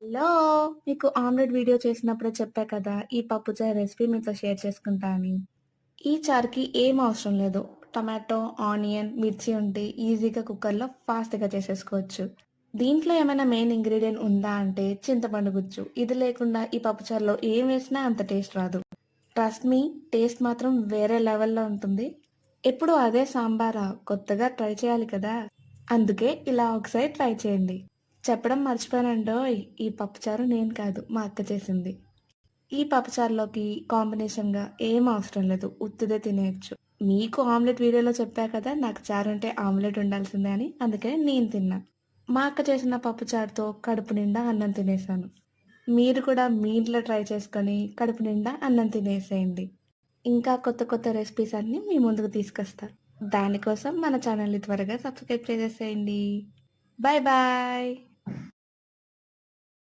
Hello! మీకు omelette video చేసినప్పుడే చెప్పా కదా! ఈ పప్పుచారు రెసిపీ మీతో షేర్ చేసుకుంటా అని. ఈ చారుకి ఏం అవసరం లేదు. టమాటో, ఆనియన్, మిర్చి ఉంటే ఈజీగా కుక్కర్‌లో ఫాస్ట్‌గా చేసేసుకోవచ్చు. దీంట్లో ఏమైనా మెయిన్ ఇంగ్రీడియెంట్ ఉందా అంటే చింతపండు గుజ్జు. ఇది లేకుండా ఈ పప్పుచారులో ఏం వేసినా అంత టేస్ట్ రాదు. ట్రస్ట్ మీ, టేస్ట్ మాత్రం వేరే లెవెల్‌లో ఉంటుంది. ఎప్పుడు అదే సాంబారా? కొత్తగా ట్రై చేయాలి కదా! అందుకే ఇలా ఒకసారి ట్రై చేయండి. చెప్పడం మర్చిపోయానండోయ్! ఈ పప్పుచారు నేను కాదు, మా అక్క చేసింది. ఈ పప్పుచారులోకి కాంబినేషన్‌గా ఏం అవసరం లేదు. ఉత్తిదే తినేయొచ్చు. మీకు ఆమ్లెట్ వీడియోలో చెప్పా కదా! నాకు చారంటే ఆమ్లెట్ ఉండాల్సిందే అని. అందుకని నేను తిన్నా. మా అక్క చేసిన పప్పుచారుతో కడుపు నిండా అన్నం తినేసాను. మీరు కూడా మీ ఇంట్లో ట్రై చేసుకొని కడుపు నిండా అన్నం తినేసేయండి. ఇంకా కొత్త కొత్త రెసిపీస్ అన్నీ మీ ముందుకు తీసుకొస్తా. దానికోసం మన ఛానల్‌ని త్వరగా సబ్స్క్రైబ్ చేసేసేయండి. Bye bye.